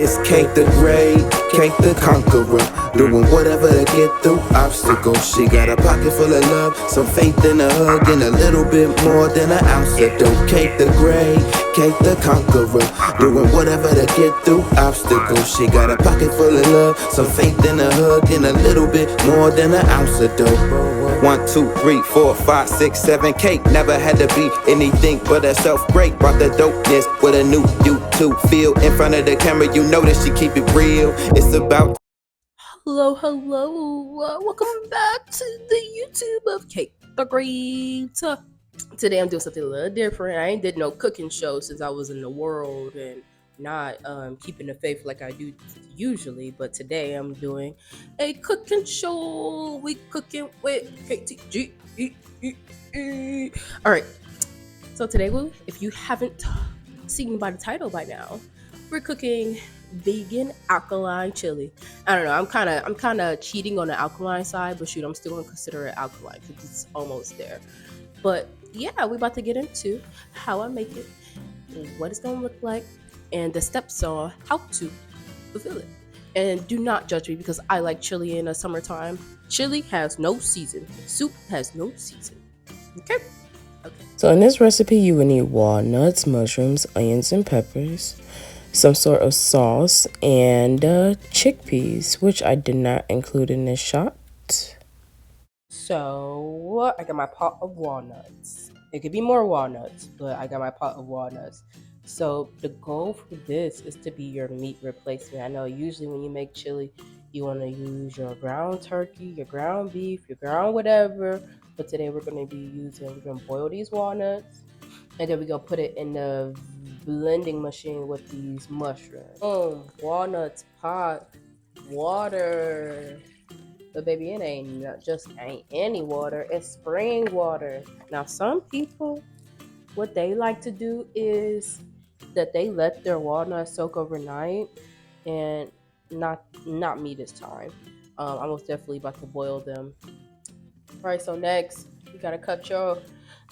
It's Kate the Great, Kate the Conqueror, doing whatever to get through obstacles. She got a pocket full of love, some faith in a hug, and a little bit more than an ounce of dope. Kate the Great, Kate the Conqueror, doing whatever to get through obstacles. She got a pocket full of love, some faith in a hug, and a little bit more than an ounce of dope. 1, 2, 3, 4, 5, 6, 7, Kate never had to be anything but herself. Great, brought the dopeness with a new YouTube feel. In front of the camera, you know that she keep it real. It's about Hello, welcome back to the YouTube of Kate the Great. Today I'm doing something a little different. I ain't did no cooking show since I was in the world and not keeping the faith like I do usually, but today I'm doing a cooking show. We cooking with KTG. Alright, so today, if you haven't seen by the title by now, we're cooking vegan alkaline chili. I don't know. I'm kind of cheating on the alkaline side, but shoot, I'm still gonna consider it alkaline because it's almost there. But yeah, we're about to get into how I make it, what it's gonna look like, and the steps on how to fulfill it. And do not judge me because I like chili in the summertime. Chili has no season. Soup has no season. Okay. So in this recipe, you will need walnuts, mushrooms, onions, and peppers, some sort of sauce, and chickpeas, which I did not include in this shot. So I got my pot of walnuts. It could be more walnuts, but I got my pot of walnuts. So the goal for this is to be your meat replacement. I know usually when you make chili, you want to use your ground turkey, your ground beef, your ground whatever. But today we're going to boil these walnuts, and then we're going to put it in the blending machine with these mushrooms. Walnuts, pot, water. But baby, it ain't any water. It's spring water. Now, some people, what they like to do is that they let their walnuts soak overnight, and not me this time. I'm most definitely about to boil them. All right, so next you gotta cut your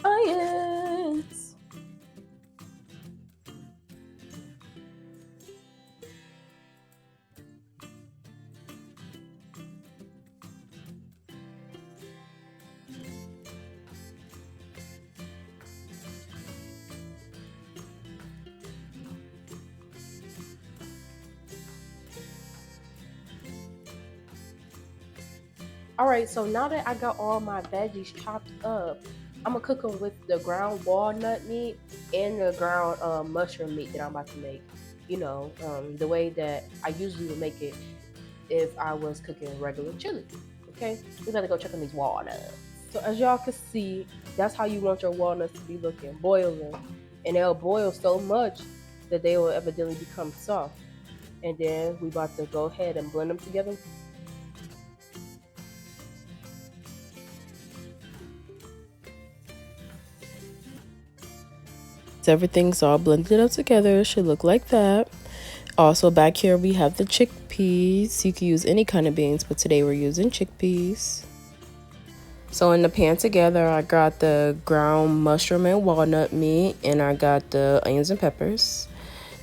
onions. Alright, so now that I got all my veggies chopped up, I'm gonna cook them with the ground walnut meat and the ground mushroom meat that I'm about to make. You know, the way that I usually would make it if I was cooking regular chili. Okay, we gotta go check on these walnuts. So as y'all can see, that's how you want your walnuts to be looking, boiling. And they'll boil so much that they will evidently become soft. And then we about to go ahead and blend them together. Everything's all blended up together. It should look like that. Also back here we have the chickpeas. You can use any kind of beans, but today we're using chickpeas. So in the pan together, I got the ground mushroom and walnut meat, and I got the onions and peppers.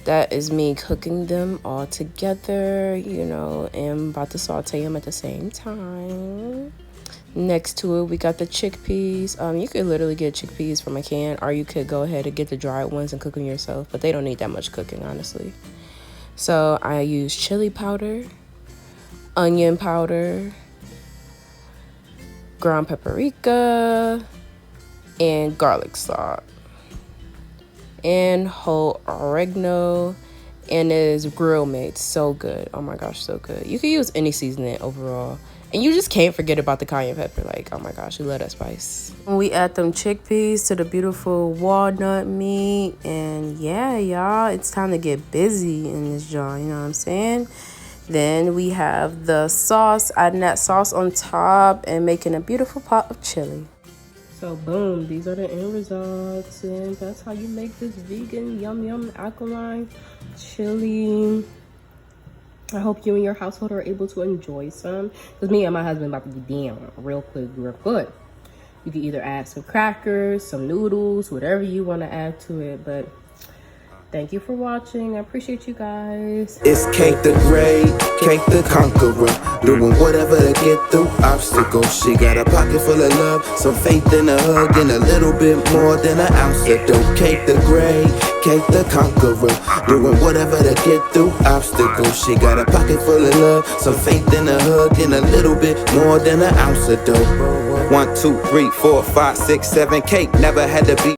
That is me cooking them all together, you know, and about to saute them at the same time. Next to it, we got the chickpeas. You could literally get chickpeas from a can, or you could go ahead and get the dried ones and cook them yourself, but they don't need that much cooking, honestly. So I use chili powder, onion powder, ground paprika, and garlic salt, and whole oregano, and it is grill made. So good. Oh my gosh, so good. You can use any seasoning overall. And you just can't forget about the cayenne pepper. Like, oh my gosh, we love that spice. We add them chickpeas to the beautiful walnut meat. And yeah, y'all, it's time to get busy in this jar. You know what I'm saying? Then we have the sauce, adding that sauce on top and making a beautiful pot of chili. So boom, these are the end results. And that's how you make this vegan, yum, alkaline chili. I hope you and your household are able to enjoy some. Because me and my husband about to be down real quick, real good. You can either add some crackers, some noodles, whatever you want to add to it. But Thank you for watching. I appreciate you guys. It's Kate the Great, Kate the Conqueror, doing whatever to get through obstacles. She got a pocket full of love, some faith in a hug, and a little bit more than an ounce of dope. Kate the Great, Kate the Conqueror, doing whatever to get through obstacles. She got a pocket full of love, some faith in a hug, and a little bit more than an ounce of dope. 1, 2, 3, 4, 5, 6, 7. Kate never had to be